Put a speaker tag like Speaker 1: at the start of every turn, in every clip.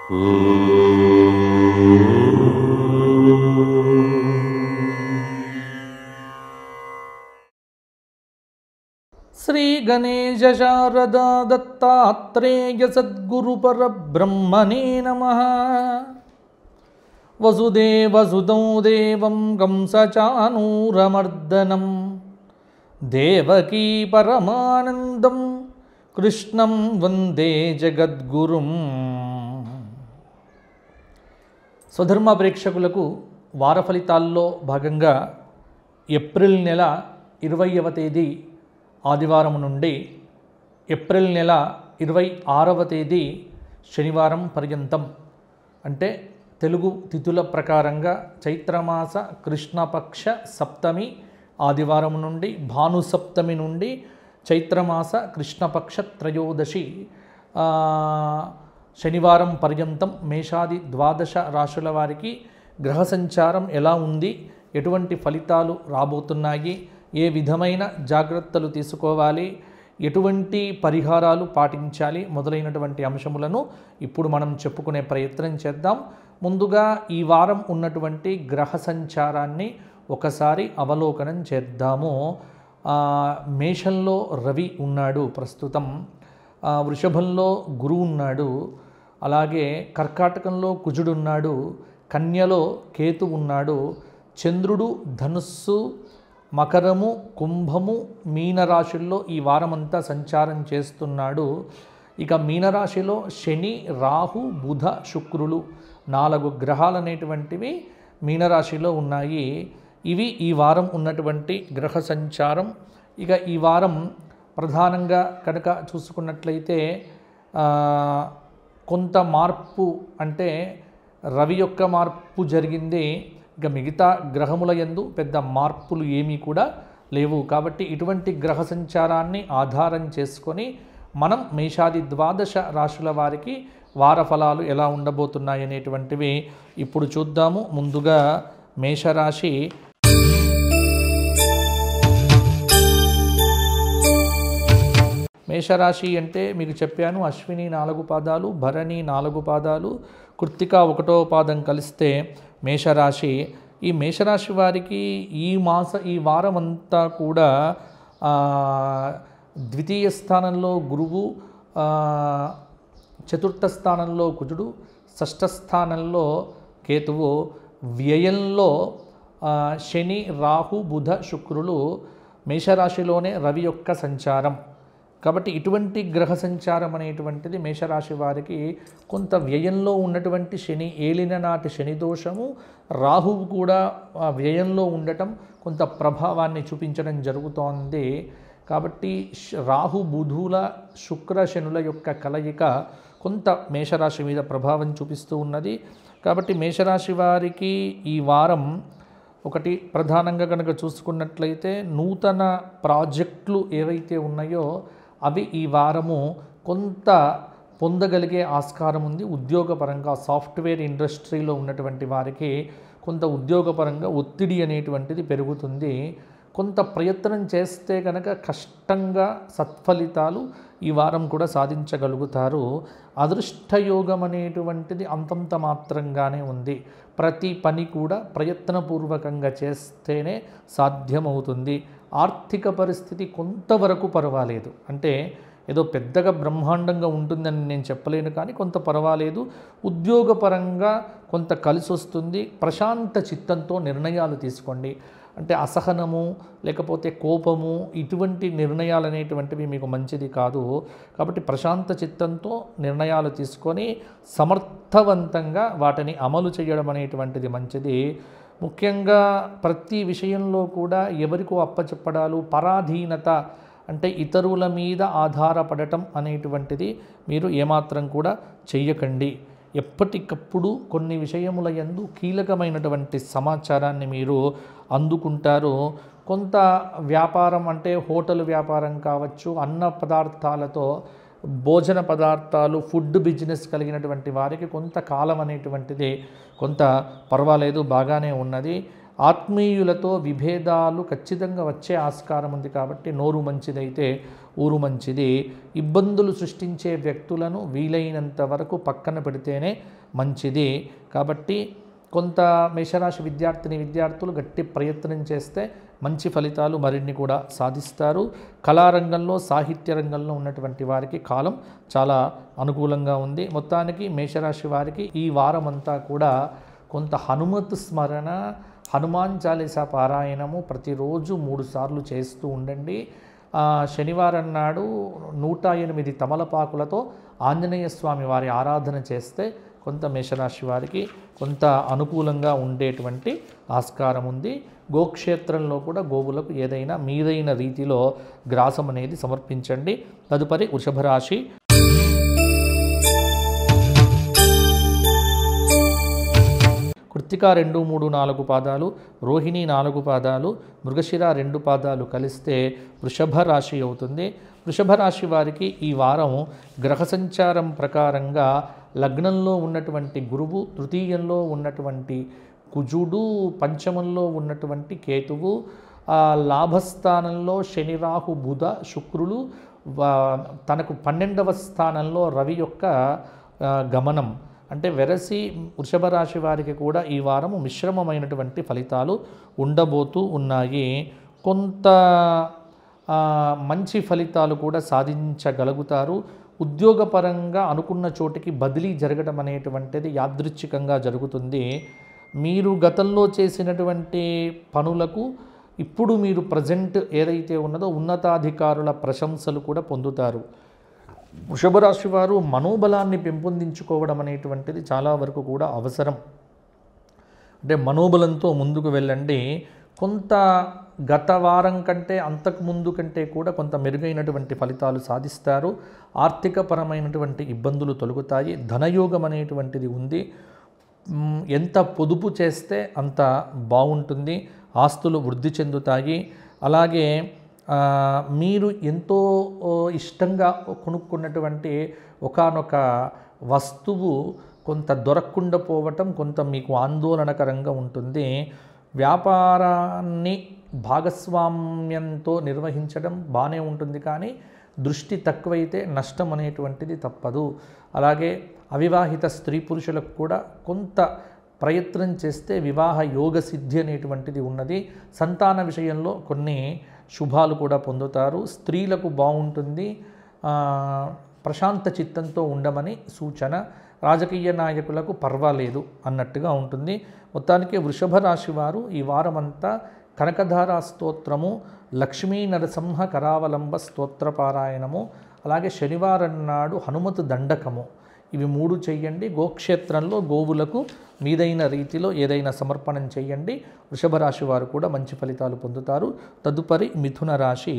Speaker 1: శ్రీ గణేశ శారదా దత్తాత్రేయ సద్గురు పరబ్రహ్మణే నమః. వసుదేవసుతం దేవం కంసచానూరమర్దనం దేవకీ పరమానందం కృష్ణం వందే జగద్గురుం. స్వధర్మ ప్రేక్షకులకు వార ఫలితాల్లో భాగంగా ఏప్రిల్ నెల 20వ తేదీ ఆదివారం నుండి ఏప్రిల్ నెల 26వ తేదీ శనివారం పర్యంతం, అంటే తెలుగు తిథుల ప్రకారంగా చైత్రమాస కృష్ణపక్ష సప్తమి ఆదివారం నుండి భానుసప్తమి నుండి చైత్రమాస కృష్ణపక్ష త్రయోదశి శనివారం పర్యంతం మేషాది ద్వాదశ రాశుల వారికి గ్రహ సంచారం ఎలా ఉంది, ఎటువంటి ఫలితాలు రాబోతున్నాయి, ఏ విధమైన జాగ్రత్తలు తీసుకోవాలి, ఎటువంటి పరిహారాలు పాటించాలి మొదలైనటువంటి అంశములను ఇప్పుడు మనం చెప్పుకునే ప్రయత్నం చేద్దాం. ముందుగా ఈ వారం ఉన్నటువంటి గ్రహ సంచారాన్ని ఒకసారి అవలోకనం చేద్దాము. మేషంలో రవి ఉన్నాడు ప్రస్తుతం, వృషభంలో గురువు ఉన్నాడు, అలాగే కర్కాటకంలో కుజుడు ఉన్నాడు, కన్యలో కేతు ఉన్నాడు, చంద్రుడు ధనుస్సు, మకరము, కుంభము, మీనరాశుల్లో ఈ వారమంతా సంచారం చేస్తున్నాడు. ఇక మీనరాశిలో శని, రాహు, బుధ, శుక్రులు 4 గ్రహాలు అనేటువంటివి మీనరాశిలో ఉన్నాయి. ఇవి ఈ వారం ఉన్నటువంటి గ్రహ సంచారం. ఇక ఈ వారం ప్రధానంగా కనుక చూసుకున్నట్లయితే కొంత మార్పు, అంటే రవి యొక్క మార్పు జరిగింది. ఇక మిగతా గ్రహముల యందు పెద్ద మార్పులు ఏమీ కూడా లేవు. కాబట్టి ఇటువంటి గ్రహ సంచారాన్ని ఆధారం చేసుకొని మనం మేషాది ద్వాదశ రాశుల వారికి వార ఫలాలు ఎలా ఉండబోతున్నాయి అనేటువంటివి ఇప్పుడు చూద్దాము. ముందుగా మేషరాశి. మేషరాశి అంటే మీకు చెప్పాను, అశ్విని 4 పాదాలు, భరణి 4 పాదాలు, కృత్తిక 1వ పాదం కలిస్తే మేషరాశి. ఈ మేషరాశి వారికి ఈ వారం అంతా కూడా ద్వితీయ స్థానంలో గురువు, చతుర్థ స్థానంలో కుజుడు, షష్ఠ స్థానంలో కేతువు, వ్యయంలో శని, రాహు, బుధ, శుక్రులు, మేషరాశిలోనే రవి యొక్క సంచారం. కాబట్టి ఇటువంటి గ్రహ సంచారం అనేటువంటిది మేషరాశి వారికి కొంత వ్యయంలో ఉన్నటువంటి శని, ఏలిన నాటి శని దోషము, రాహువు కూడా వ్యయంలో ఉండటం కొంత ప్రభావాన్ని చూపించడం జరుగుతోంది. కాబట్టి రాహు, బుధుల, శుక్ర, శనుల యొక్క కలయిక కొంత మేషరాశి మీద ప్రభావం చూపిస్తూ ఉన్నది. కాబట్టి మేషరాశి వారికి ఈ వారం ఒకటి ప్రధానంగా కనుక చూసుకున్నట్లయితే నూతన ప్రాజెక్టులు ఏవైతే ఉన్నాయో అవి ఈ వారము కొంత పొందగలిగే ఆస్కారం ఉంది. ఉద్యోగపరంగా సాఫ్ట్వేర్ ఇండస్ట్రీలో ఉన్నటువంటి వారికి కొంత ఉద్యోగపరంగా ఒత్తిడి అనేటువంటిది పెరుగుతుంది. కొంత ప్రయత్నం చేస్తే కనుక కష్టంగా సత్ఫలితాలు ఈ వారం కూడా సాధించగలుగుతారు. అదృష్టయోగం అనేటువంటిది అంతంత మాత్రంగానే ఉంది. ప్రతి పని కూడా ప్రయత్నపూర్వకంగా చేస్తేనే సాధ్యమవుతుంది. ఆర్థిక పరిస్థితి కొంతవరకు పర్వాలేదు, అంటే ఏదో పెద్దగా బ్రహ్మాండంగా ఉంటుందని నేను చెప్పలేను, కానీ కొంత పర్వాలేదు. ఉద్యోగపరంగా కొంత కలిసి వస్తుంది. ప్రశాంత చిత్తంతో నిర్ణయాలు తీసుకోండి. అంటే అసహనము లేకపోతే కోపము ఇటువంటి నిర్ణయాలు అనేటువంటివి మీకు మంచిది కాదు. కాబట్టి ప్రశాంత చిత్తంతో నిర్ణయాలు తీసుకొని సమర్థవంతంగా వాటిని అమలు చేయడం అనేటువంటిది మంచిది. ముఖ్యంగా ప్రతి విషయంలో కూడా ఎవరికో అప్పచెప్పడాలు, పరాధీనత అంటే ఇతరుల మీద ఆధారపడటం అనేటువంటిది మీరు ఏమాత్రం కూడా చెయ్యకండి. ఎప్పటికప్పుడు కొన్ని విషయముల యందు కీలకమైనటువంటి సమాచారాన్ని మీరు అందుకుంటారు. కొంత వ్యాపారం అంటే హోటల్ వ్యాపారం కావచ్చు, అన్న పదార్థాలతో భోజన పదార్థాలు, ఫుడ్ బిజినెస్ కలిగినటువంటి వారికి కొంతకాలం అనేటువంటిది కొంత పర్వాలేదు, బాగానే ఉన్నది. ఆత్మీయులతో విభేదాలు ఖచ్చితంగా వచ్చే ఆస్కారం ఉంది. కాబట్టి నోరు మంచిదైతే ఊరు మంచిది. ఇబ్బందులు సృష్టించే వ్యక్తులను వీలైనంత వరకు పక్కన పెడితేనే మంచిది. కాబట్టి కొంత మేషరాశి విద్యార్థులు గట్టి ప్రయత్నం చేస్తే మంచి ఫలితాలు మరిన్ని కూడా సాధిస్తారు. కళారంగంలో, సాహిత్య రంగంలో ఉన్నటువంటి వారికి కాలం చాలా అనుకూలంగా ఉంది. మొత్తానికి మేషరాశి వారికి ఈ వారం అంతా కూడా కొంత హనుమత్ స్మరణ, హనుమాన్ చాలీసా పారాయణము ప్రతిరోజు 3 సార్లు చేస్తూ ఉండండి. శనివారం నాడు 108 తమలపాకులతో ఆంజనేయ స్వామి వారి ఆరాధన చేస్తే కొంత మేషరాశి వారికి కొంత అనుకూలంగా ఉండేటువంటి ఆస్కారం ఉంది. గోక్షేత్రంలో కూడా గోవులకు ఏదైనా మీదైన రీతిలో గ్రాసం అనేది సమర్పించండి. తదుపరి వృషభ రాశి. కృత్తిక 2, 3, 4 పాదాలు, రోహిణి 4 పాదాలు, మృగశిర 2 పాదాలు కలిస్తే వృషభ రాశి అవుతుంది. వృషభ రాశి వారికి ఈ వారం గ్రహ సంచారం ప్రకారంగా లగ్నంలో ఉన్నటువంటి గురువు, తృతీయంలో ఉన్నటువంటి కుజుడు, పంచమంలో ఉన్నటువంటి కేతువు, లాభస్థానంలో శని, రాహు, బుధ, శుక్రులు, తనకు 12వ స్థానంలో రవి యొక్క గమనం. అంటే వెరసి వృషభ రాశి వారికి కూడా ఈ వారము మిశ్రమమైనటువంటి ఫలితాలు ఉండబోతూ ఉన్నాయి. కొంత మంచి ఫలితాలు కూడా సాధించగలుగుతారు. ఉద్యోగపరంగా అనుకున్న చోటికి బదిలీ జరగడం అనేటువంటిది యాదృచ్ఛికంగా జరుగుతుంది. మీరు గతంలో చేసినటువంటి పనులకు ఇప్పుడు మీరు ప్రజెంట్ ఏదైతే ఉన్నదో ఉన్నతాధికారుల ప్రశంసలు కూడా పొందుతారు. వృషభ రాశి వారు మనోబలాన్ని పెంపొందించుకోవడం అనేటువంటిది చాలా వరకు కూడా అవసరం. అంటే మనోబలంతో ముందుకు వెళ్ళండి. కొంత గత వారం కంటే అంతకుముందు కంటే కూడా కొంత మెరుగైనటువంటి ఫలితాలు సాధిస్తారు. ఆర్థికపరమైనటువంటి ఇబ్బందులు తొలగుతాయి. ధనయోగం అనేటువంటిది ఉంది. ఎంత పొదుపు చేస్తే అంత బాగుంటుంది. ఆస్తులు వృద్ధి చెందుతాయి. అలాగే మీరు ఎంతో ఇష్టంగా కొనుక్కున్నటువంటి ఒకానొక వస్తువు కొంత దొరకకుండా పోవటం కొంత మీకు ఆందోళనకరంగా ఉంటుంది. వ్యాపారాన్ని భాగస్వామ్యంతో నిర్వహించడం బాగానే ఉంటుంది, కానీ దృష్టి తక్కువైతే నష్టం అనేటువంటిది తప్పదు. అలాగే అవివాహిత స్త్రీ పురుషులకు కూడా కొంత ప్రయత్నం చేస్తే వివాహ యోగ సిద్ధి అనేటువంటిది ఉన్నది. సంతాన విషయంలో కొన్ని శుభాలు కూడా పొందుతారు. స్త్రీలకు బాగుంటుంది. ప్రశాంత చిత్తంతో ఉండమని సూచన. రాజకీయ నాయకులకు పర్వాలేదు అన్నట్టుగా ఉంటుంది. మొత్తానికి వృషభ రాశి వారు ఈ వారమంతా కనకధారా స్తోత్రము, లక్ష్మీ నరసింహ కరావలంబ స్తోత్ర పారాయణము, అలాగే శనివారం నాడు హనుమతు దండకము, ఇవి 3 చెయ్యండి. గోక్షేత్రంలో గోవులకు మీదైన రీతిలో ఏదైనా సమర్పణం చేయండి. వృషభ రాశి వారు కూడా మంచి ఫలితాలు పొందుతారు. తదుపరి మిథున రాశి.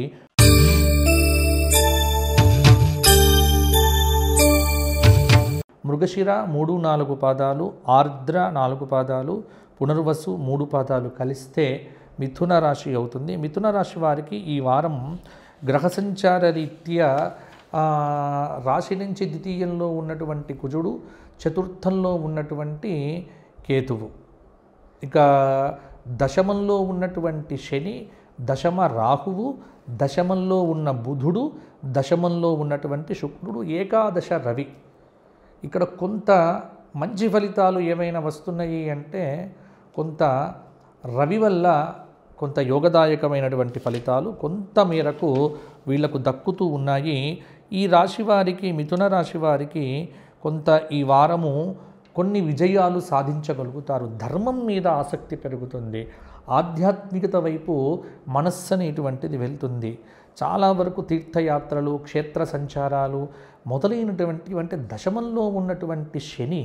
Speaker 1: మృగశిర 3, 4 పాదాలు, ఆర్ద్ర 4 పాదాలు, పునర్వసు 3 పాదాలు కలిస్తే మిథున రాశి అవుతుంది. మిథున రాశి వారికి ఈ వారం గ్రహ సంచార రీత్యా రాశి నుంచి ద్వితీయంలో ఉన్నటువంటి కుజుడు, చతుర్థంలో ఉన్నటువంటి కేతువు, ఇక దశమంలో ఉన్నటువంటి శని, దశమ రాహువు, దశమంలో ఉన్న బుధుడు, దశమంలో ఉన్నటువంటి శుక్రుడు, ఏకాదశ రవి. ఇక్కడ కొంత మంచి ఫలితాలు ఏమైనా వస్తున్నాయి అంటే కొంత రవి వల్ల కొంత యోగదాయకమైనటువంటి ఫలితాలు కొంత మేరకు వీళ్లకు దక్కుతూ ఉన్నాయి. ఈ రాశి వారికి, మిథున రాశి వారికి కొంత ఈ వారము కొన్ని విజయాలు సాధించగలుగుతారు. ధర్మం మీద ఆసక్తి పెరుగుతుంది. ఆధ్యాత్మికత వైపు మనస్సు అనేటువంటిది వెళ్తుంది. చాలా వరకు తీర్థయాత్రలు, క్షేత్ర సంచారాలు మొదలైనటువంటి దశమంలో ఉన్నటువంటి శని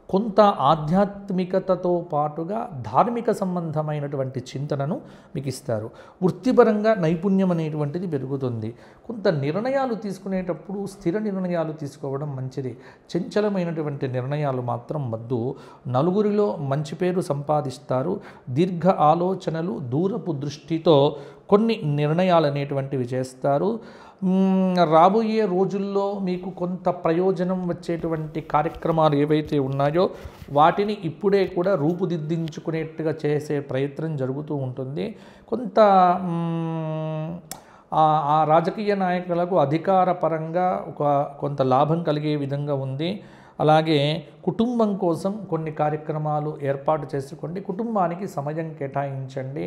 Speaker 1: కొంత ఆధ్యాత్మికతతో పాటుగా ధార్మిక సంబంధమైనటువంటి చింతనను మీకు ఇస్తారు. వృత్తిపరంగా నైపుణ్యం అనేటువంటిది పెరుగుతుంది. కొంత నిర్ణయాలు తీసుకునేటప్పుడు స్థిర నిర్ణయాలు తీసుకోవడం మంచిది. చంచలమైనటువంటి నిర్ణయాలు మాత్రం వద్దు. నలుగురిలో మంచి పేరు సంపాదిస్తారు. దీర్ఘ ఆలోచనలు, దూరపు దృష్టితో కొన్ని నిర్ణయాలు అనేటువంటివి చేస్తారు. రాబోయే రోజుల్లో మీకు కొంత ప్రయోజనం వచ్చేటువంటి కార్యక్రమాలు ఏవైతే ఉన్నాయో వాటిని ఇప్పుడే కూడా రూపుదిద్దించుకునేట్టుగా చేసే ప్రయత్నం జరుగుతూ ఉంటుంది. కొంత ఆ రాజకీయ నాయకులకు అధికార పరంగా కొంత లాభం కలిగే విధంగా ఉంది. అలాగే కుటుంబం కోసం కొన్ని కార్యక్రమాలు ఏర్పాటు చేసుకోండి, కుటుంబానికి సమయం కేటాయించండి,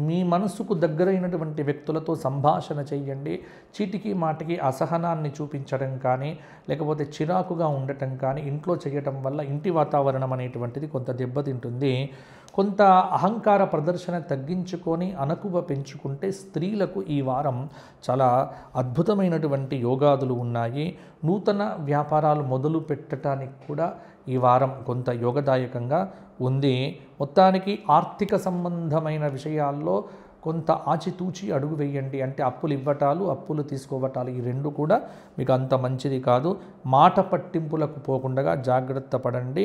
Speaker 1: మీ మనసుకు దగ్గరైనటువంటి వ్యక్తులతో సంభాషణ చేయండి. చీటికి మాటికి అసహనాన్ని చూపించడం కానీ లేకపోతే చిరాకుగా ఉండటం కానీ ఇంట్లో చేయటం వల్ల ఇంటి వాతావరణం అనేటువంటిది కొంత దెబ్బతింటుంది. కొంత అహంకార ప్రదర్శన తగ్గించుకొని అణకువ పెంచుకుంటే స్త్రీలకు ఈ వారం చాలా అద్భుతమైనటువంటి యోగాదులు ఉన్నాయి. నూతన వ్యాపారాలు మొదలు పెట్టడానికి కూడా ఈ వారం కొంత యోగదాయకంగా ఉంది. మొత్తానికి ఆర్థిక సంబంధమైన విషయాల్లో కొంత ఆచితూచి అడుగు వేయండి. అంటే అప్పులు ఇవ్వటాలు అప్పులు తీసుకోవటాలు ఈ రెండు కూడా మీకు అంత మంచిది కాదు. మాట పట్టింపులకు పోకుండా జాగ్రత్త పడండి.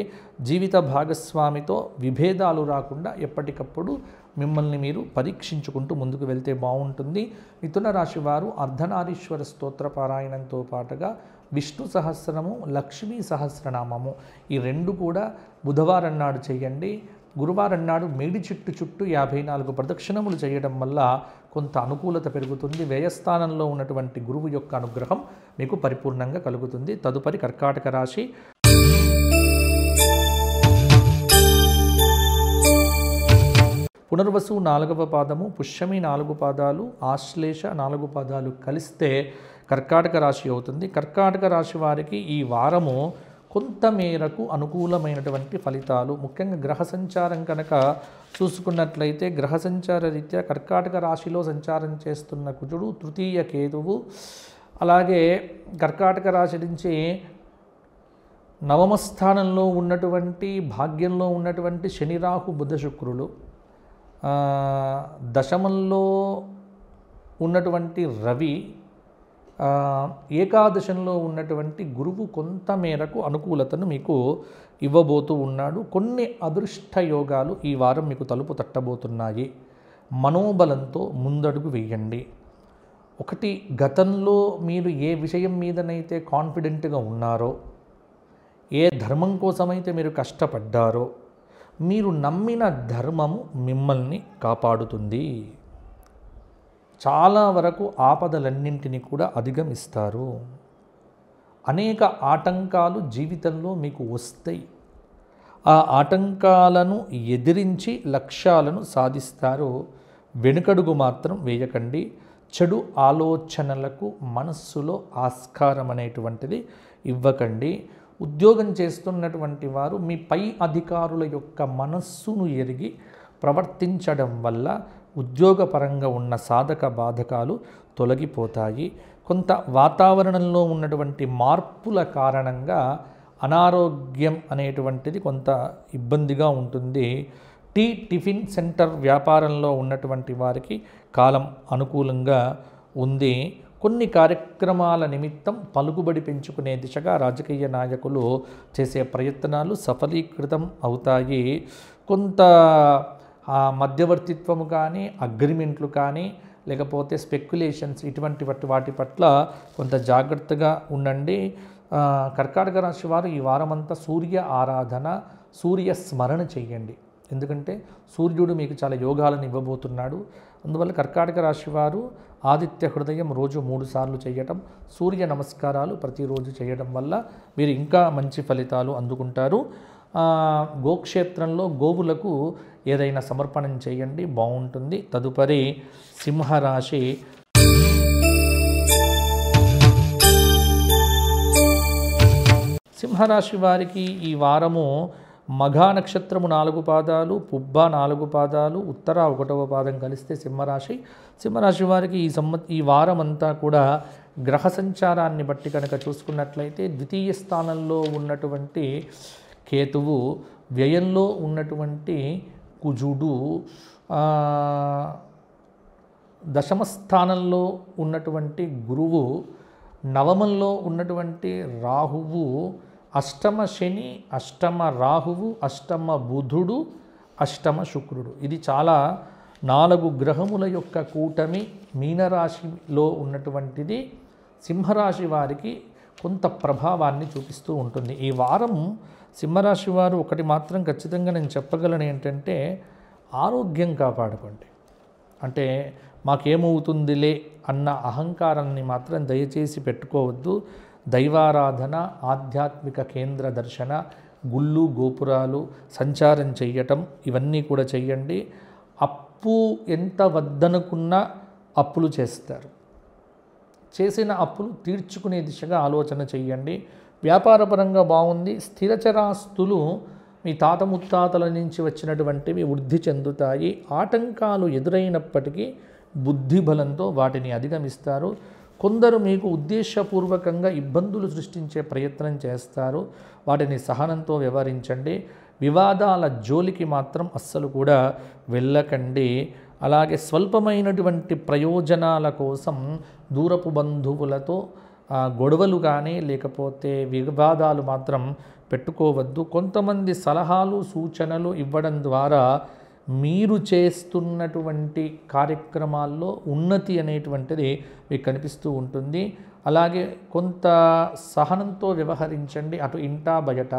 Speaker 1: జీవిత భాగస్వామితో విభేదాలు రాకుండా ఎప్పటికప్పుడు మిమ్మల్ని మీరు పరీక్షించుకుంటూ ముందుకు వెళ్తే బాగుంటుంది. మిథున రాశి వారు అర్ధనారీశ్వర స్తోత్ర పారాయణంతో పాటుగా విష్ణు సహస్రము, లక్ష్మీ సహస్రనామము ఈ రెండు కూడా బుధవారం నాడు చేయండి. గురువారం నాడు మేడి చెట్టు చుట్టూ 54 ప్రదక్షిణములు చేయడం వల్ల కొంత అనుకూలత పెరుగుతుంది. వ్యయస్థానంలో ఉన్నటువంటి గురువు యొక్క అనుగ్రహం మీకు పరిపూర్ణంగా కలుగుతుంది. తదుపరి కర్కాటక రాశి. పునర్వసు 4వ పాదము, పుష్యమి 4 పాదాలు, ఆశ్లేష 4 పాదాలు కలిస్తే కర్కాటక రాశి అవుతుంది. కర్కాటక రాశి వారికి ఈ వారము కొంత మేరకు అనుకూలమైనటువంటి ఫలితాలు, ముఖ్యంగా గ్రహ సంచారం కనుక చూసుకున్నట్లయితే గ్రహ సంచార రీత్యా కర్కాటక రాశిలో సంచారం చేస్తున్న కుజుడు, తృతీయ కేతువు, అలాగే కర్కాటక రాశి నుంచి నవమ స్థానంలో ఉన్నటువంటి భాగ్యంలో ఉన్నటువంటి శని, రాహు, బుధ, శుక్రులు, దశమంలో ఉన్నటువంటి రవి, ఏకాదశంలో ఉన్నటువంటి గురువు కొంత మేరకు అనుకూలతను మీకు ఇవ్వబోతూ ఉన్నాడు. కొన్ని అదృష్ట యోగాలు ఈ వారం మీకు తలుపు తట్టబోతున్నాయి. మనోబలంతో ముందడుగు వేయండి. ఒకటి, గతంలో మీరు ఏ విషయం మీదనైతే కాన్ఫిడెంట్గా ఉన్నారో, ఏ ధర్మం కోసమైతే మీరు కష్టపడ్డారో, మీరు నమ్మిన ధర్మము మిమ్మల్ని కాపాడుతుంది. చాలా వరకు ఆపదలన్నింటినీ కూడా అధిగమిస్తారు. అనేక ఆటంకాలు జీవితంలో మీకు వస్తాయి. ఆ ఆటంకాలను ఎదిరించి లక్ష్యాలను సాధిస్తారు. వెనుకడుగు మాత్రం వేయకండి. చెడు ఆలోచనలకు మనస్సులో ఆస్కారం అనేటువంటిది ఇవ్వకండి. ఉద్యోగం చేస్తున్నటువంటి వారు మీ పై అధికారుల యొక్క మనస్సును ఎరిగి ప్రవర్తించడం వల్ల ఉద్యోగపరంగా ఉన్న సాధక బాధకాలు తొలగిపోతాయి. కొంత వాతావరణంలో ఉన్నటువంటి మార్పుల కారణంగా అనారోగ్యం అనేటువంటిది కొంత ఇబ్బందిగా ఉంటుంది. టిఫిన్ సెంటర్ వ్యాపారంలో ఉన్నటువంటి వారికి కాలం అనుకూలంగా ఉంది. కొన్ని కార్యక్రమాల నిమిత్తం పలుకుబడి పెంచుకునే దిశగా రాజకీయ నాయకులు చేసే ప్రయత్నాలు సఫలీకృతం అవుతాయి. కొంత మధ్యవర్తిత్వము కానీ, అగ్రిమెంట్లు కానీ, లేకపోతే స్పెక్యులేషన్స్ ఇటువంటి వాటి పట్ల కొంత జాగ్రత్తగా ఉండండి. కర్కాటక రాశి వారు ఈ వారమంతా సూర్య ఆరాధన, సూర్య స్మరణ చేయండి. ఎందుకంటే సూర్యుడు మీకు చాలా యోగాలను ఇవ్వబోతున్నాడు. అందువల్ల కర్కాటక రాశి వారు ఆదిత్య హృదయం రోజు 3 సార్లు చేయటం, సూర్య నమస్కారాలు ప్రతిరోజు చేయడం వల్ల మీరు ఇంకా మంచి ఫలితాలు అందుకుంటారు. గోక్షేత్రంలో గోవులకు ఏదైనా సమర్పణం చేయండి, బాగుంటుంది. తదుపరి సింహరాశి. సింహరాశి వారికి ఈ వారము మఘా నక్షత్రము 4 పాదాలు, పుబ్బ 4 పాదాలు, ఉత్తర 1వ పాదం కలిస్తే సింహరాశి. సింహరాశి వారికి ఈ వారం అంతా కూడా గ్రహ సంచారాన్ని బట్టి కనుక చూసుకున్నట్లయితే ద్వితీయ స్థానంలో ఉన్నటువంటి కేతువు, వ్యయంలో ఉన్నటువంటి కుజుడు, దశమ స్థానంలో ఉన్నటువంటి గురువు, నవమంలో ఉన్నటువంటి రాహువు, అష్టమ శని, అష్టమ రాహువు, అష్టమ బుధుడు, అష్టమ శుక్రుడు. ఇది చాలా 4 గ్రహముల యొక్క కూటమి మీనరాశిలో ఉన్నటువంటిది సింహరాశి వారికి కొంత ప్రభావాన్ని చూపిస్తూ ఉంటుంది. ఈ వారం సింహరాశి వారు ఒకటి మాత్రం ఖచ్చితంగా నేను చెప్పగలను ఏంటంటే ఆరోగ్యం కాపాడుకోండి. అంటే మాకేమవుతుందిలే అన్న అహంకారాన్ని మాత్రం దయచేసి పెట్టుకోవద్దు. దైవారాధన, ఆధ్యాత్మిక కేంద్ర దర్శన, గుళ్ళు గోపురాలు సంచారం చెయ్యటం ఇవన్నీ కూడా చెయ్యండి. అప్పు ఎంత వద్దనుకున్నా అప్పులు చేస్తారు. చేసిన అప్పులు తీర్చుకునే దిశగా ఆలోచన చెయ్యండి. వ్యాపారపరంగా బాగుంది. స్థిరచరాస్తులు మీ తాత ముత్తాతల నుంచి వచ్చినటువంటివి వృద్ధి చెందుతాయి. ఆటంకాలు ఎదురైనప్పటికీ బుద్ధి బలంతో వాటిని అధిగమిస్తారు. కొందరు మీకు ఉద్దేశపూర్వకంగా ఇబ్బందులు సృష్టించే ప్రయత్నం చేస్తారు. వాటిని సహనంతో వ్యవహరించండి. వివాదాల జోలికి మాత్రం అస్సలు కూడా వెళ్ళకండి. అలాగే స్వల్పమైనటువంటి ప్రయోజనాల కోసం దూరపు బంధువులతో గొడవలు కానీ లేకపోతే వివాదాలు మాత్రం పెట్టుకోవద్దు. కొంతమంది సలహాలు సూచనలు ఇవ్వడం ద్వారా మీరు చేస్తున్నటువంటి కార్యక్రమాల్లో ఉన్నతి అనేటువంటిది మీకు కనిపిస్తూ ఉంటుంది. అలాగే కొంత సహనంతో వ్యవహరించండి. అటు ఇంటా బయట,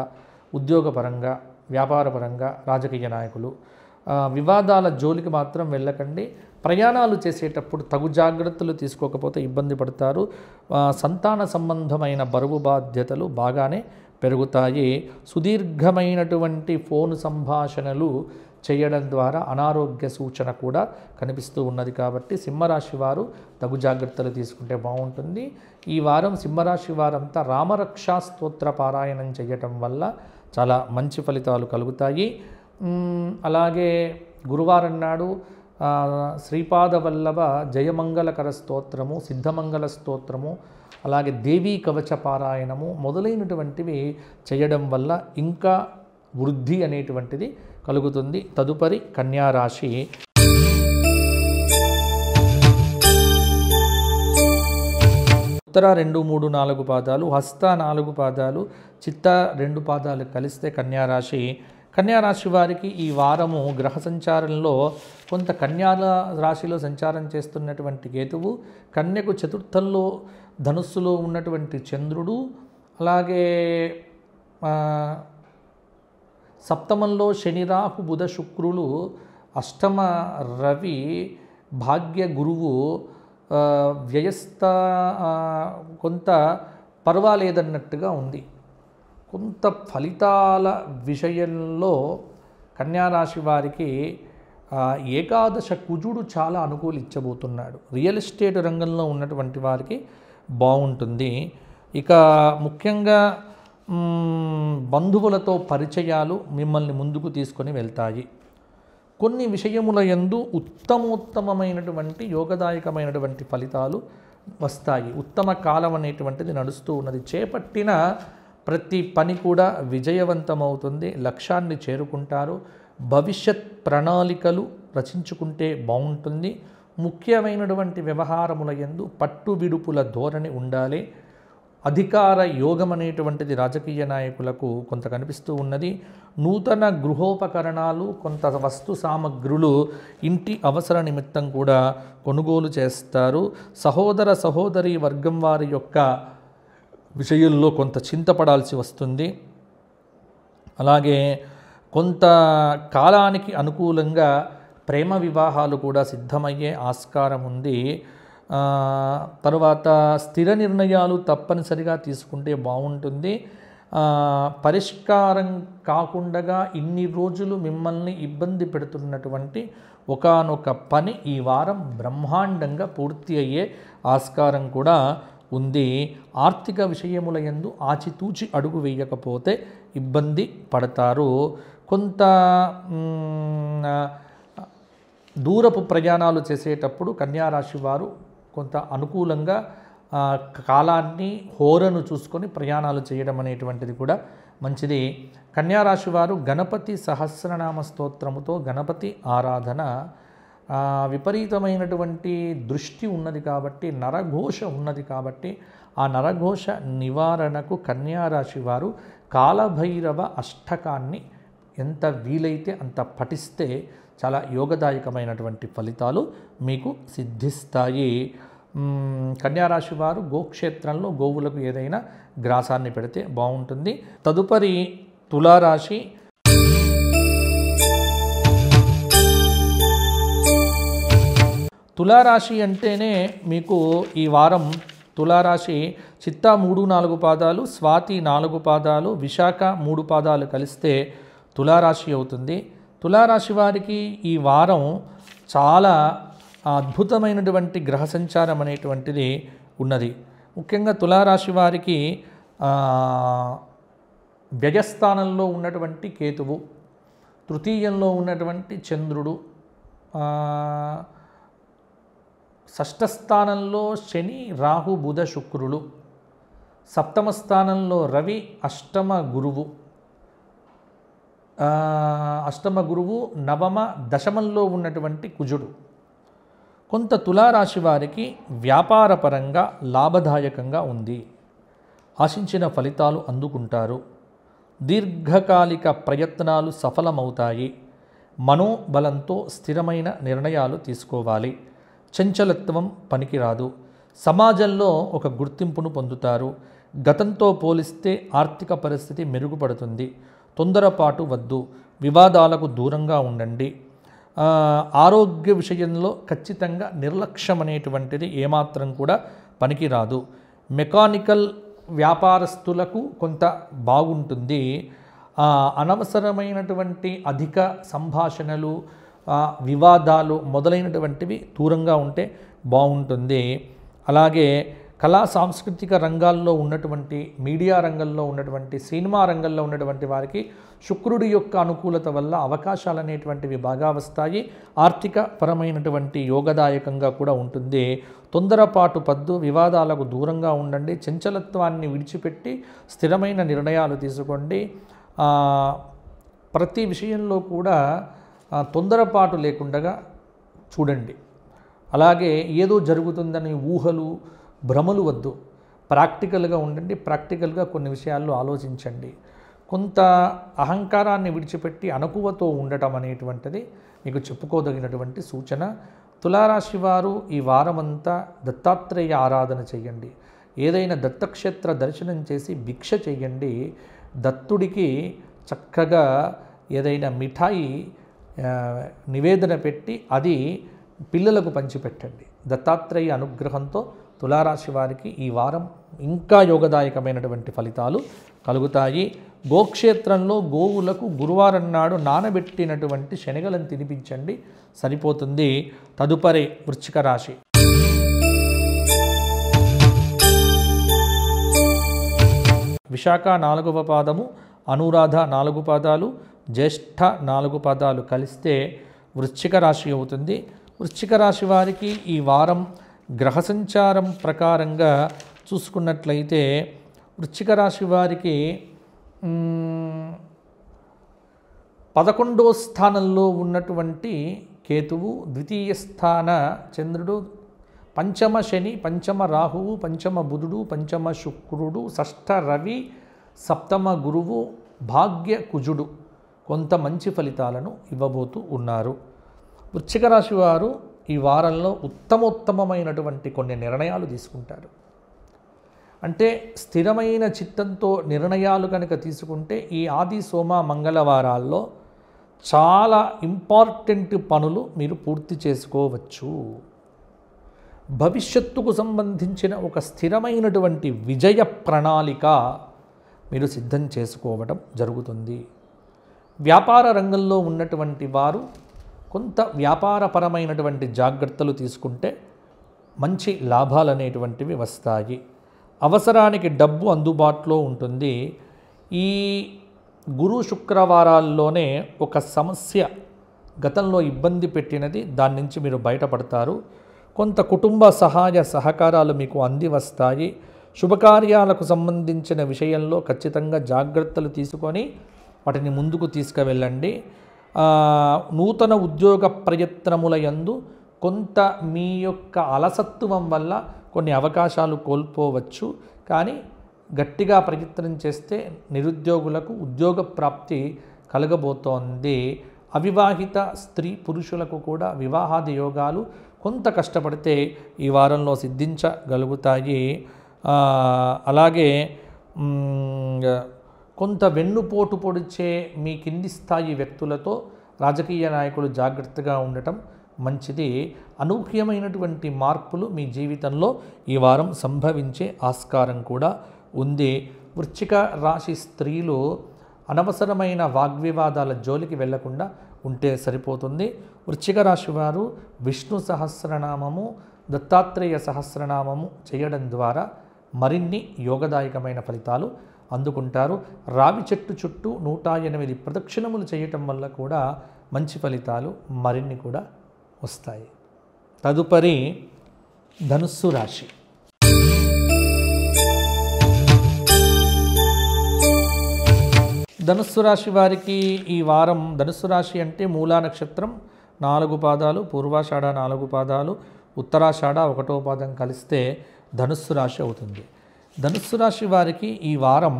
Speaker 1: ఉద్యోగపరంగా, వ్యాపారపరంగా, రాజకీయ నాయకులు. వివాదాల జోలికి మాత్రం వెళ్ళకండి. ప్రయాణాలు చేసేటప్పుడు తగు జాగ్రత్తలు తీసుకోకపోతే ఇబ్బంది పడతారు. సంతాన సంబంధమైన బరువు బాధ్యతలు బాగానే పెరుగుతాయి. సుదీర్ఘమైనటువంటి ఫోన్ సంభాషణలు చేయడం ద్వారా అనారోగ్య సూచన కూడా కనిపిస్తూ ఉన్నది. కాబట్టి సింహరాశి వారు తగు జాగ్రత్తలు తీసుకుంటే బాగుంటుంది. ఈ వారం సింహరాశి వారంతా రామరక్షా స్తోత్ర పారాయణం చేయటం వల్ల చాలా మంచి ఫలితాలు కలుగుతాయి. అలాగే గురువారం నాడు శ్రీపాదవల్లభ జయమంగళకర స్తోత్రము, సిద్ధమంగళ స్తోత్రము, అలాగే దేవీ కవచ పారాయణము మొదలైనటువంటివి చేయడం వల్ల ఇంకా వృద్ధి అనేటువంటిది కలుగుతుంది. తదుపరి కన్యారాశి. ఉత్తర 2, 3, 4 పాదాలు, హస్త 4 పాదాలు, చిత్త 2 పాదాలు కలిస్తే కన్యారాశి. కన్యారాశి వారికి ఈ వారము గ్రహ సంచారంలో కొంత కన్యా రాశిలో సంచారం చేస్తున్నటువంటి కేతువు, కన్యకు చతుర్థంలో ధనుస్సులో ఉన్నటువంటి చంద్రుడు, అలాగే సప్తమంలో శని రాహు బుధ శుక్రులు, అష్టమ రవి, భాగ్య గురువు, వ్యయస్థ కొంత పర్వాలేదన్నట్టుగా ఉంది. కొంత ఫలితాల విషయంలో కన్యారాశి వారికి ఏకాదశ కుజుడు చాలా అనుకూలించబోతున్నాడు. రియల్ ఎస్టేట్ రంగంలో ఉన్నటువంటి వారికి బాగుంటుంది. ఇక ముఖ్యంగా బంధువులతో పరిచయాలు మిమ్మల్ని ముందుకు తీసుకొని వెళ్తాయి. కొన్ని విషయముల యందు ఉత్తమోత్తమమైనటువంటి యోగదాయకమైనటువంటి ఫలితాలు వస్తాయి. ఉత్తమ కాలం అనేటువంటిది నడుస్తూ ఉన్నది. చేపట్టిన ప్రతి పని కూడా విజయవంతమవుతుంది. లక్ష్యాన్ని చేరుకుంటారు. భవిష్యత్ ప్రణాళికలు రచించుకుంటే బాగుంటుంది. ముఖ్యమైనటువంటి వ్యవహారముల యందు పట్టు విడుపుల ధోరణి ఉండాలి. అధికార యోగం అనేటువంటిది రాజకీయ నాయకులకు కొంత కనిపిస్తూ ఉన్నది. నూతన గృహోపకరణాలు, కొంత వస్తు సామగ్రులు ఇంటి అవసర నిమిత్తం కూడా కొనుగోలు చేస్తారు. సహోదర సహోదరి వర్గం వారి యొక్క విషయంలో కొంత చింతపడాల్సి వస్తుంది. అలాగే కొంత కాలానికి అనుకూలంగా ప్రేమ వివాహాలు కూడా సిద్ధమయ్యే ఆస్కారం ఉంది. తర్వాత స్థిర నిర్ణయాలు తప్పనిసరిగా తీసుకుంటే బాగుంటుంది. పరిష్కారం కాకుండా ఇన్ని రోజులు మిమ్మల్ని ఇబ్బంది పెడుతున్నటువంటి ఒకానొక పని ఈ వారం బ్రహ్మాండంగా పూర్తి అయ్యే ఆస్కారం కూడా ఉంది. ఆర్థిక విషయముల యందు ఆచితూచి అడుగు వేయకపోతే ఇబ్బంది పడతారు. కొంత దూరపు ప్రయాణాలు చేసేటప్పుడు కన్యారాశి వారు కొంత అనుకూలంగా కాలాన్ని హోరను చూసుకొని ప్రయాణాలు చేయడం అనేటువంటిది కూడా మంచిది. కన్యారాశి వారు గణపతి సహస్రనామ స్తోత్రముతో గణపతి ఆరాధన, విపరీతమైనటువంటి దృష్టి ఉన్నది కాబట్టి, నరఘోష ఉన్నది కాబట్టి ఆ నరఘోష నివారణకు కన్యారాశి వారు కాలభైరవ అష్టకాన్ని ఎంత వీలైతే అంత పఠిస్తే చాలా యోగదాయకమైనటువంటి ఫలితాలు మీకు సిద్ధిస్తాయి. కన్యారాశి వారు గోక్షేత్రంలో గోవులకు ఏదైనా గ్రాసాన్ని పెడితే బాగుంటుంది. తదుపరి తులారాశి. తులారాశి అంటేనే మీకు ఈ వారం తులారాశి చిత్తా 3-4 పాదాలు, స్వాతి 4 పాదాలు, విశాఖ 3 పాదాలు కలిస్తే తులారాశి అవుతుంది. తులారాశి వారికి ఈ వారం చాలా అద్భుతమైనటువంటి గ్రహ సంచారం అనేటువంటిది ఉన్నది. ముఖ్యంగా తులారాశి వారికి వ్యయస్థానంలో ఉన్నటువంటి కేతువు, తృతీయంలో ఉన్నటువంటి చంద్రుడు, షష్ఠస్థానంలో శని, రాహు, బుధ, శుక్రులు, సప్తమ స్థానంలో రవి, అష్టమ గురువు, నవమ, దశమంలో ఉన్నటువంటి కుజుడు. కొంత తులారాశి వారికి వ్యాపారపరంగా లాభదాయకంగా ఉంది. ఆశించిన ఫలితాలు అందుకుంటారు. దీర్ఘకాలిక ప్రయత్నాలు సఫలమవుతాయి. మనోబలంతో స్థిరమైన నిర్ణయాలు తీసుకోవాలి. చంచలత్వం పనికిరాదు. సమాజంలో ఒక గుర్తింపును పొందుతారు. గతంతో పోలిస్తే ఆర్థిక పరిస్థితి మెరుగుపడుతుంది. తొందరపాటు వద్దు. వివాదాలకు దూరంగా ఉండండి. ఆరోగ్య విషయంలో ఖచ్చితంగా నిర్లక్ష్యం అనేటువంటిది ఏమాత్రం కూడా పనికిరాదు. మెకానికల్ వ్యాపారస్తులకు కొంత బాగుంటుంది. అనవసరమైనటువంటి అధిక సంభాషణలు, వివాదాలు మొదలైనటువంటివి దూరంగా ఉంటే బాగుంటుంది. అలాగే కళా సాంస్కృతిక రంగాల్లో ఉన్నటువంటి, మీడియా రంగంలో ఉన్నటువంటి, సినిమా రంగంలో ఉన్నటువంటి వారికి శుక్రుడి యొక్క అనుకూలత వల్ల అవకాశాలు అనేటువంటివి బాగా వస్తాయి. ఆర్థిక పరమైనటువంటి యోగదాయకంగా కూడా ఉంటుంది. తొందరపాటు పద్దు, వివాదాలకు దూరంగా ఉండండి. చంచలత్వాన్ని విడిచిపెట్టి స్థిరమైన నిర్ణయాలు తీసుకోండి. ప్రతి విషయంలో కూడా తొందరపాటు లేకుండా చూడండి. అలాగే ఏదో జరుగుతుందని ఊహలు, భ్రమలు వద్దు. ప్రాక్టికల్గా ఉండండి. ప్రాక్టికల్గా కొన్ని విషయాల్లో ఆలోచించండి. కొంత అహంకారాన్ని విడిచిపెట్టి అణకువతో ఉండటం అనేటువంటిది మీకు చెప్పుకోదగినటువంటి సూచన. తులారాశి వారు ఈ వారమంతా దత్తాత్రేయ ఆరాధన చేయండి. ఏదైనా దత్తక్షేత్ర దర్శనం చేసి భిక్ష చేయండి. దత్తుడికి చక్కగా ఏదైనా మిఠాయి నివేదన పెట్టి అది పిల్లలకు పంచిపెట్టండి. దత్తాత్రేయ అనుగ్రహంతో తులారాశి వారికి ఈ వారం ఇంకా యోగదాయకమైనటువంటి ఫలితాలు కలుగుతాయి. గోక్షేత్రంలో గోవులకు గురువారం నాడు నానబెట్టినటువంటి శనగలను తినిపించండి, సరిపోతుంది. తదుపరి వృశ్చిక రాశి. విశాఖ 4వ పాదము, అనురాధ 4 పాదాలు, జ్యేష్ఠ 4 పాదాలు కలిస్తే వృశ్చిక రాశి అవుతుంది. వృశ్చిక రాశి వారికి ఈ వారం గ్రహ సంచారం ప్రకారంగా చూసుకున్నట్లయితే వృశ్చిక రాశి వారికి 11వ స్థానంలో ఉన్నటువంటి కేతువు, ద్వితీయ స్థాన చంద్రుడు, పంచమ శని, పంచమ రాహువు, పంచమ బుధుడు, పంచమ శుక్రుడు, షష్ఠ రవి, సప్తమ గురువు, భాగ్య కుజుడు కొంత మంచి ఫలితాలను ఇవ్వబోతూ ఉన్నారు. వృశ్చిక రాశి వారు ఈ వారంలో ఉత్తమోత్తమమైనటువంటి కొన్ని నిర్ణయాలు తీసుకుంటారు. అంటే స్థిరమైన చిత్తంతో నిర్ణయాలు కనుక తీసుకుంటే ఈ ఆది, సోమ, మంగళవారాల్లో చాలా ఇంపార్టెంట్ పనులు మీరు పూర్తి చేసుకోవచ్చు. భవిష్యత్తుకు సంబంధించిన ఒక స్థిరమైనటువంటి విజయ ప్రణాళిక మీరు సిద్ధం చేసుకోవడం జరుగుతుంది. వ్యాపార రంగంలో ఉన్నటువంటి వారు కొంత వ్యాపారపరమైనటువంటి జాగ్రత్తలు తీసుకుంటే మంచి లాభాలు అనేటువంటివి వస్తాయి. అవసరానికి డబ్బు అందుబాటులో ఉంటుంది. ఈ గురు శుక్రవారాల్లోనే ఒక సమస్య గతంలో ఇబ్బంది పెట్టినది, దాని నుంచి మీరు బయటపడతారు. కొంత కుటుంబ సహాయ సహకారాలు మీకు అంది వస్తాయి. శుభకార్యాలకు సంబంధించిన విషయంలో ఖచ్చితంగా జాగ్రత్తలు తీసుకొని వాటిని ముందుకు తీసుకువెళ్ళండి. నూతన ఉద్యోగ ప్రయత్నముల యందు కొంత మీ యొక్క అలసత్వం వల్ల కొన్ని అవకాశాలు కోల్పోవచ్చు. కానీ గట్టిగా ప్రయత్నం చేస్తే నిరుద్యోగులకు ఉద్యోగ ప్రాప్తి కలగబోతోంది. అవివాహిత స్త్రీ పురుషులకు కూడా వివాహాది యోగాలు కొంత కష్టపడితే ఈ వారంలో సిద్ధించగలుగుతాయి. అలాగే కొంత వెన్నుపోటు పొడిచే మీ కింది స్థాయి వ్యక్తులతో రాజకీయ నాయకులు జాగ్రత్తగా ఉండటం మంచిది. అనూహ్యమైనటువంటి మార్పులు మీ జీవితంలో ఈ వారం సంభవించే ఆస్కారం కూడా ఉంది. వృశ్చిక రాశి స్త్రీలు అనవసరమైన వాగ్వివాదాల జోలికి వెళ్లకుండా ఉంటే సరిపోతుంది. వృశ్చిక రాశి వారు విష్ణు సహస్రనామము, దత్తాత్రేయ సహస్రనామము చేయడం ద్వారా మరిన్ని యోగదాయకమైన ఫలితాలు అందుకుంటారు. రావి చెట్టు చుట్టూ 108 ప్రదక్షిణములు చేయటం వల్ల కూడా మంచి ఫలితాలు మరిన్ని కూడా వస్తాయి. తదుపరి ధనుస్సు రాశి. ధనుస్సు రాశి వారికి ఈ వారం, ధనుస్సు రాశి అంటే మూలా నక్షత్రం 4 పాదాలు, పూర్వాషాఢ 4 పాదాలు, ఉత్తరాషాఢ 1వ పాదం కలిస్తే ధనుస్సు రాశి అవుతుంది. ధనుస్సు రాశి వారికి ఈ వారం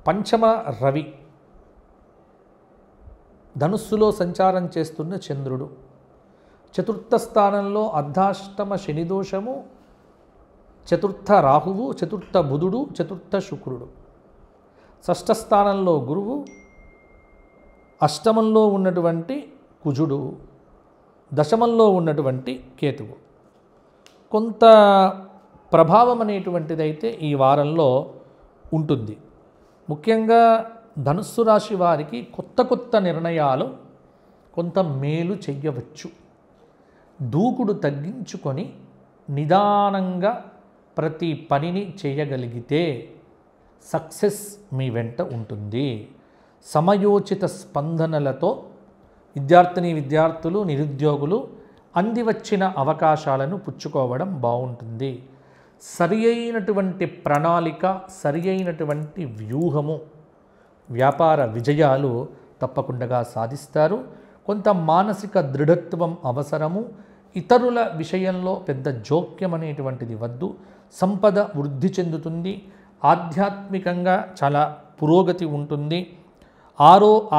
Speaker 1: పంచమ రవి, ధనుస్సులో సంచారం చేస్తున్న చంద్రుడు, చతుర్థ స్థానంలో అర్ధాష్టమ శనిదోషము, చతుర్థ రాహువు, చతుర్థ బుధుడు, చతుర్థ శుక్రుడు, షష్ఠ స్థానంలో గురువు, అష్టమంలో ఉన్నటువంటి కుజుడు, దశమంలో ఉన్నటువంటి కేతువు. కొంత ప్రభావం అనేటువంటిదైతే ఈ వారంలో ఉంటుంది. ముఖ్యంగా ధనుస్సు రాశి వారికి కొత్త నిర్ణయాలు కొంత మేలు చెయ్యవచ్చు. దూకుడు తగ్గించుకొని నిదానంగా ప్రతి పనిని చేయగలిగితే సక్సెస్ మీ వెంట ఉంటుంది. సమయోచిత స్పందనలతో విద్యార్థులు, నిరుద్యోగులు అందివచ్చిన అవకాశాలను పుచ్చుకోవడం బాగుంటుంది. సరి అయినటువంటి ప్రణాళిక, సరి అయినటువంటి వ్యూహము, వ్యాపార విజయాలు తప్పకుండా సాధిస్తారు. కొంత మానసిక దృఢత్వం అవసరము. ఇతరుల విషయంలో పెద్ద జోక్యం అనేటువంటిది వద్దు. సంపద వృద్ధి చెందుతుంది. ఆధ్యాత్మికంగా చాలా పురోగతి ఉంటుంది.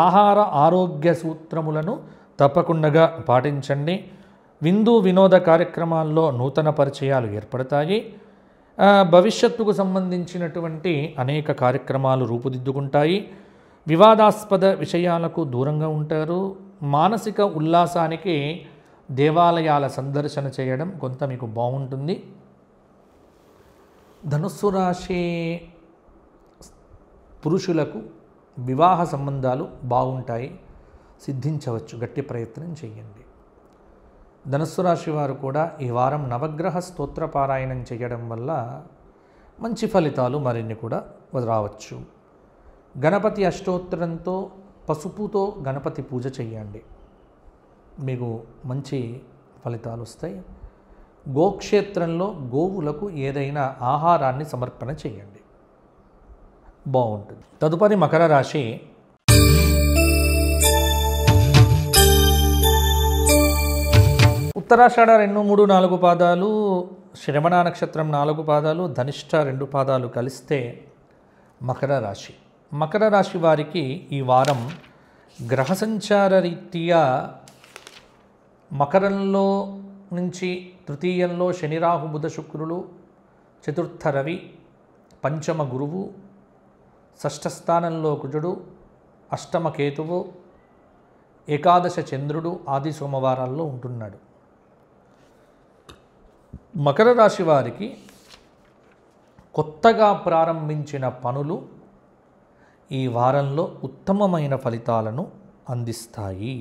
Speaker 1: ఆహార ఆరోగ్య సూత్రములను తప్పకుండా పాటించండి. విందు వినోద కార్యక్రమాల్లో నూతన పరిచయాలు ఏర్పడతాయి. భవిష్యత్తుకు సంబంధించినటువంటి అనేక కార్యక్రమాలు రూపుదిద్దుకుంటాయి. వివాదాస్పద విషయాలకు దూరంగా ఉంటారు. మానసిక ఉల్లాసానికి దేవాలయాల సందర్శన చేయడం కొంత మీకు బాగుంటుంది. ధనుస్సు రాశి పురుషులకు వివాహ సంబంధాలు బాగుంటాయి, సిద్ధించవచ్చు. గట్టి ప్రయత్నం చేయండి. ధనుస్సు రాశి వారు కూడా ఈ వారం నవగ్రహ స్తోత్ర పారాయణం చేయడం వల్ల మంచి ఫలితాలు మరిన్ని కూడా రావచ్చు. గణపతి అష్టోత్తరంతో, పసుపుతో గణపతి పూజ చేయండి, మీకు మంచి ఫలితాలు వస్తాయి. గోక్షేత్రంలో గోవులకు ఏదైనా ఆహారాన్ని సమర్పణ చేయండి, బాగుంటుంది. తదుపరి మకర రాశి. ఉత్తరాషాఢ 2, 3, 4 పాదాలు, శ్రవణ నక్షత్రం 4 పాదాలు, ధనిష్ట 2 పాదాలు కలిస్తే మకర రాశి. మకర రాశి వారికి ఈ వారం గ్రహ సంచార రీత్యా మకరంలో నుంచి తృతీయంలో శని రాహు బుధ శుక్రులు, చతుర్థ రవి, పంచమ గురువు, షష్ఠ స్థానంలో కుజుడు, అష్టమ కేతువు, ఏకాదశ చంద్రుడు ఆది సోమవారాల్లో ఉంటున్నాడు. మకర రాశి వారికి కొత్తగా ప్రారంభించిన పనులు ఈ వారంలో ఉత్తమమైన ఫలితాలను అందిస్తాయి.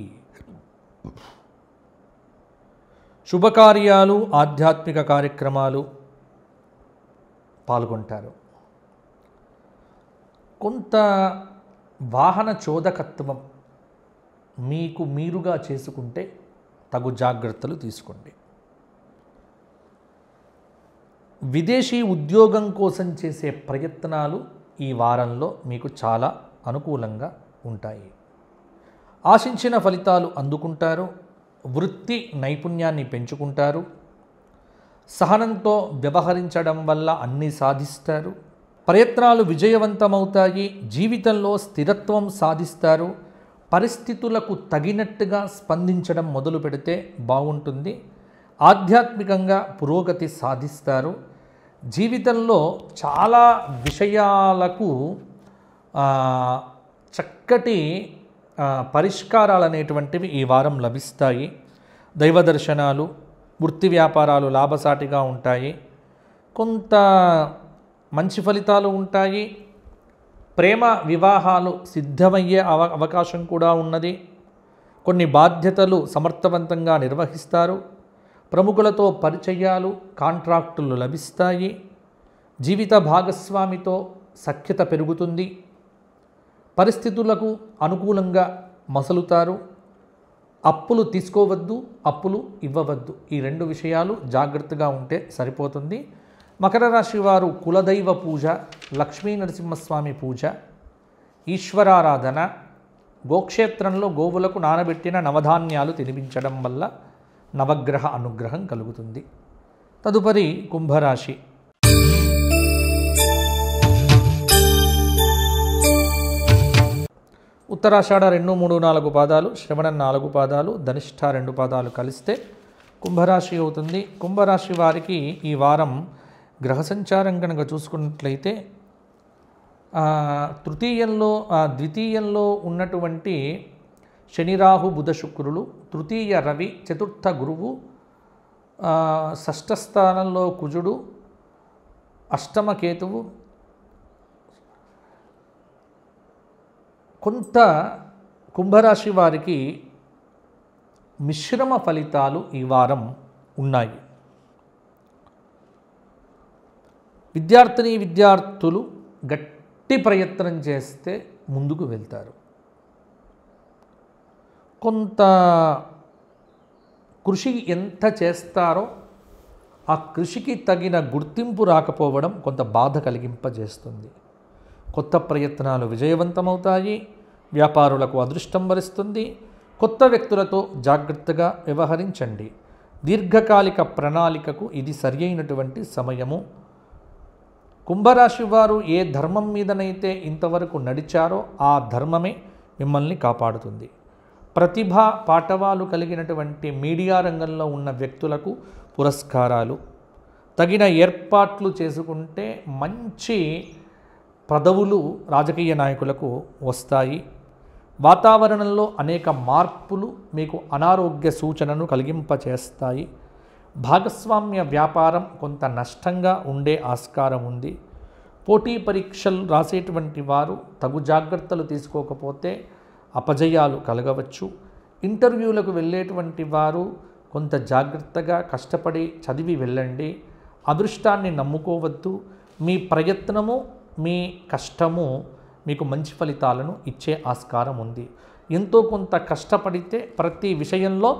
Speaker 1: శుభకార్యాలు, ఆధ్యాత్మిక కార్యక్రమాలు పాల్గొంటారు. కొంత వాహన చోదకత్వం మీకు మీరుగా చేసుకుంటే తగు జాగ్రత్తలు తీసుకోండి. విదేశీ ఉద్యోగం కోసం చేసే ప్రయత్నాలు ఈ వారంలో మీకు చాలా అనుకూలంగా ఉంటాయి. ఆశించిన ఫలితాలు అందుకుంటారు. వృత్తి నైపుణ్యాన్ని పెంచుకుంటారు. సహనంతో వ్యవహరించడం వల్ల అన్నీ సాధిస్తారు. ప్రయత్నాలు విజయవంతమవుతాయి. జీవితంలో స్థిరత్వం సాధిస్తారు. పరిస్థితులకు తగినట్టుగా స్పందించడం మొదలు పెడితే బాగుంటుంది. ఆధ్యాత్మికంగా పురోగతి సాధిస్తారు. జీవితంలో చాలా విషయాలకు చక్కటి పరిష్కారాలు అనేటువంటివి ఈ వారం లభిస్తాయి. దైవ దర్శనాలు, వృత్తి వ్యాపారాలు లాభసాటిగా ఉంటాయి. కొంత మంచి ఫలితాలు ఉంటాయి. ప్రేమ వివాహాలు సిద్ధమయ్యే అవకాశం కూడా ఉన్నది. కొన్ని బాధ్యతలు సమర్థవంతంగా నిర్వహిస్తారు. ప్రముఖులతో పరిచయాలు, కాంట్రాక్టులు లభిస్తాయి. జీవిత భాగస్వామితో సఖ్యత పెరుగుతుంది. పరిస్థితులకు అనుకూలంగా మసలుతారు. అప్పులు తీసుకోవద్దు, అప్పులు ఇవ్వవద్దు. ఈ 2 విషయాలు జాగ్రత్తగా ఉంటే సరిపోతుంది. మకర రాశి వారు కులదైవ పూజ, లక్ష్మీ నరసింహస్వామి పూజ, ఈశ్వరారాధన, గోక్షేత్రంలో గోవులకు నానబెట్టిన నవధాన్యాలు తినిపించడం వల్ల నవగ్రహ అనుగ్రహం కలుగుతుంది. తదుపరి కుంభరాశి. ఉత్తరాషాఢ 2, 3, 4 పాదాలు, శ్రవణం 4 పాదాలు, ధనిష్ఠ 2 పాదాలు కలిస్తే కుంభరాశి అవుతుంది. కుంభరాశి వారికి ఈ వారం గ్రహ సంచారం కనుక చూసుకున్నట్లయితే ద్వితీయంలో ఉన్నటువంటి శని రాహు బుధ శుక్రులు, తృతీయ రవి, చతుర్థ గురువు, షష్ఠ స్థానంలో కుజుడు, అష్టమ కేతువు. కొంత కుంభరాశి వారికి మిశ్రమ ఫలితాలు ఈ వారం ఉన్నాయి. విద్యార్థులు గట్టి ప్రయత్నం చేస్తే ముందుకు వెళ్తారు. కొంత కృషి ఎంత చేస్తారో ఆ కృషికి తగిన గుర్తింపు రాకపోవడం కొంత బాధ కలిగింపజేస్తుంది. కొత్త ప్రయత్నాలు విజయవంతమవుతాయి. వ్యాపారులకు అదృష్టం వరిస్తుంది. కొత్త వ్యక్తులతో జాగ్రత్తగా వ్యవహరించండి. దీర్ఘకాలిక ప్రణాళికకు ఇది సరియైనటువంటి సమయము. కుంభరాశి వారు ఏ ధర్మం మీదనైతే ఇంతవరకు నడిచారో ఆ ధర్మమే మిమ్మల్ని కాపాడుతుంది. ప్రతిభ, పాటవాలు కలిగినటువంటి మీడియా రంగంలో ఉన్న వ్యక్తులకు పురస్కారాలు, తగిన ఏర్పాట్లు చేసుకుంటే మంచి పదవులు రాజకీయ నాయకులకు వస్తాయి. వాతావరణంలో అనేక మార్పులు మీకు అనారోగ్య సూచనను కలిగింపచేస్తాయి. భాగస్వామ్య వ్యాపారం కొంత నష్టంగా ఉండే ఆస్కారం ఉంది. పోటీ పరీక్షలు రాసేటువంటి వారు తగు జాగ్రత్తలు తీసుకోకపోతే అపజయాలు కలగవచ్చు. ఇంటర్వ్యూలకు వెళ్ళేటువంటి వారు కొంత జాగ్రత్తగా కష్టపడి చదివి వెళ్ళండి. అదృష్టాన్ని నమ్ముకోవద్దు. మీ ప్రయత్నము, మీ కష్టము మీకు మంచి ఫలితాలను ఇచ్చే ఆస్కారం ఉంది. ఎంతో కొంత కష్టపడితే ప్రతి విషయంలో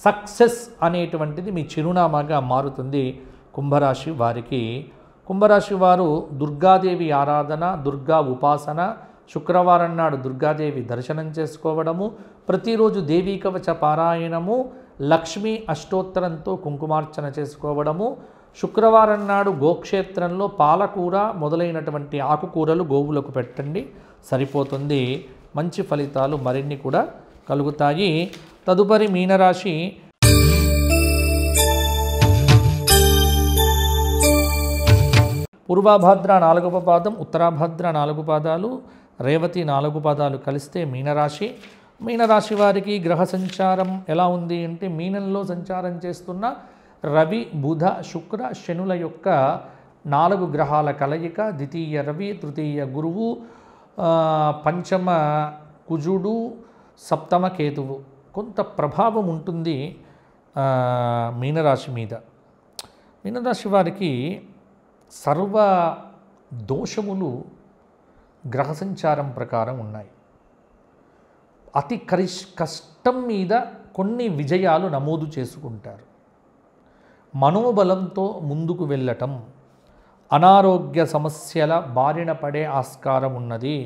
Speaker 1: సక్సెస్ అనేటువంటిది మీ చిరునామాగా మారుతుంది. కుంభరాశి వారికి కుంభరాశి వారు దుర్గాదేవి ఆరాధన, దుర్గా ఉపాసన, శుక్రవారం నాడు దుర్గాదేవి దర్శనం చేసుకోవడము, ప్రతిరోజు దేవీ కవచ పారాయణము, లక్ష్మీ అష్టోత్తరంతో కుంకుమార్చన చేసుకోవడము, శుక్రవారం నాడు గోక్షేత్రంలో పాలకూర మొదలైనటువంటి ఆకుకూరలు గోవులకు పెట్టండి, సరిపోతుంది. మంచి ఫలితాలు మరిన్ని కూడా కలుగుతాయి. తదుపరి మీనరాశి. పూర్వాభాద్ర 4వ పాదం, ఉత్తరాభాద్ర 4 పాదాలు, రేవతి 4 పాదాలు కలిస్తే మీనరాశి. మీనరాశి వారికి గ్రహ సంచారం ఎలా ఉంది అంటే, మీనంలో సంచారం చేస్తున్న రవి, బుధ, శుక్ర, శనుల యొక్క 4 గ్రహాల కలయిక. ద్వితీయ రవి, తృతీయ గురువు, పంచమ కుజుడు, సప్తమ కేతువు. కొంత ప్రభావం ఉంటుంది మీనరాశి మీద. మీనరాశి వారికి సర్వ దోషములు గ్రహ సంచారం ప్రకారం ఉన్నాయి. అతి కష్టం మీద కొన్ని విజయాలు నమోదు చేసుకుంటారు. మనోబలంతో ముందుకు వెళ్ళటం, అనారోగ్య సమస్యల బారిన పడే ఆస్కారం ఉన్నది.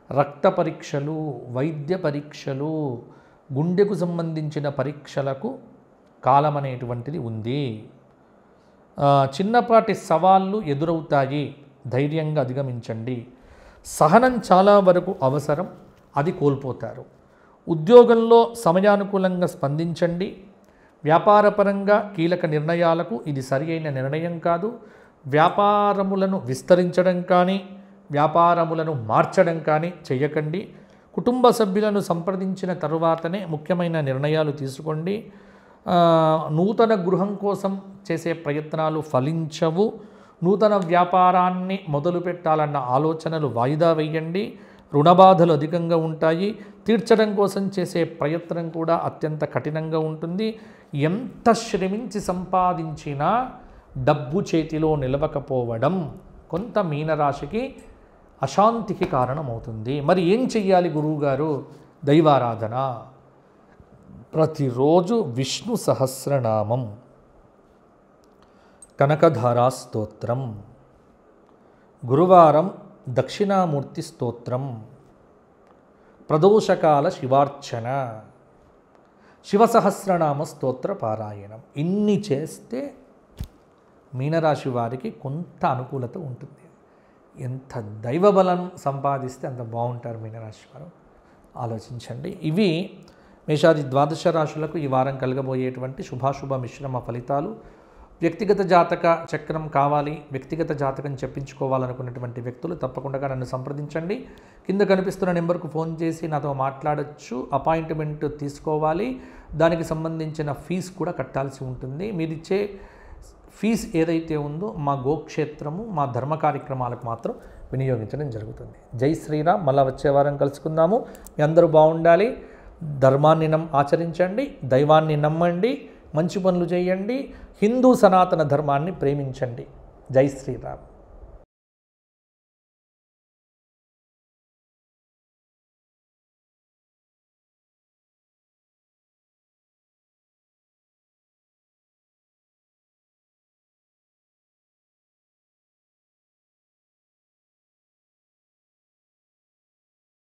Speaker 1: రక్త పరీక్షలు, వైద్య పరీక్షలు, గుండెకు సంబంధించిన పరీక్షలకు కాలం అనేటువంటిది ఉంది. చిన్నపాటి సవాళ్ళు ఎదురవుతాయి, ధైర్యంగా అధిగమించండి. సహనం చాలా వరకు అవసరం, అది కోల్పోతారు. ఉద్యోగంలో సమయానుకూలంగా స్పందించండి. వ్యాపారపరంగా కీలక నిర్ణయాలకు ఇది సరి అయిన నిర్ణయం కాదు. వ్యాపారములను విస్తరించడం కానీ వ్యాపారములను మార్చడం కానీ చేయకండి. కుటుంబ సభ్యులను సంప్రదించిన తరువాతనే ముఖ్యమైన నిర్ణయాలు తీసుకోండి. నూతన గృహం కోసం చేసే ప్రయత్నాలు ఫలించవు. నూతన వ్యాపారాన్ని మొదలు పెట్టాలన్న ఆలోచనలు వాయిదా వేయండి. రుణబాధలు అధికంగా ఉంటాయి. తీర్చడం కోసం చేసే ప్రయత్నం కూడా అత్యంత కఠినంగా ఉంటుంది. ఎంత శ్రమించి సంపాదించినా డబ్బు చేతిలో నిలవకపోవడం కొంత మీనరాశికి అశాంతికి కారణమవుతుంది. మరి ఏం చెయ్యాలి గురువుగారు? దైవారాధన. ప్రతిరోజు విష్ణు సహస్రనామం, కనకధారా స్తోత్రం, గురువారం దక్షిణామూర్తి స్తోత్రం, ప్రదోషకాల శివార్చన, శివసహస్రనామ స్తోత్ర పారాయణం. ఇన్ని చేస్తే మీనరాశి వారికి కొంత అనుకూలత ఉంటుంది. ఎంత దైవబలం సంపాదిస్తే అంత బాగుంటారు మీనరాశి వారు. ఆలోచించండి. ఇవి మేషాది ద్వాదశ రాశులకు ఈ వారం కలగబోయేటువంటి శుభాశుభ మిశ్రమ ఫలితాలు. వ్యక్తిగత జాతక చక్రం కావాలి, వ్యక్తిగత జాతకం చెప్పించుకోవాలనుకున్నటువంటి వ్యక్తులు తప్పకుండా నన్ను సంప్రదించండి. కింద కనిపిస్తున్న నెంబర్కు ఫోన్ చేసి నాతో మాట్లాడచ్చు. అపాయింట్మెంట్ తీసుకోవాలి. దానికి సంబంధించిన ఫీజు కూడా కట్టాల్సి ఉంటుంది. మీరిచ్చే ఫీజు ఏదైతే ఉందో మా గోక్షేత్రము, మా ధర్మ కార్యక్రమాలకు మాత్రం వినియోగించడం జరుగుతుంది. జై శ్రీరామ్. మళ్ళీ వచ్చే వారం కలుసుకుందాము. మీ అందరూ బాగుండాలి. ధర్మాన్ని ఆచరించండి, దైవాన్ని నమ్మండి, మంచి పనులు చేయండి, హిందూ సనాతన ధర్మాన్ని ప్రేమించండి. జై శ్రీరామ్.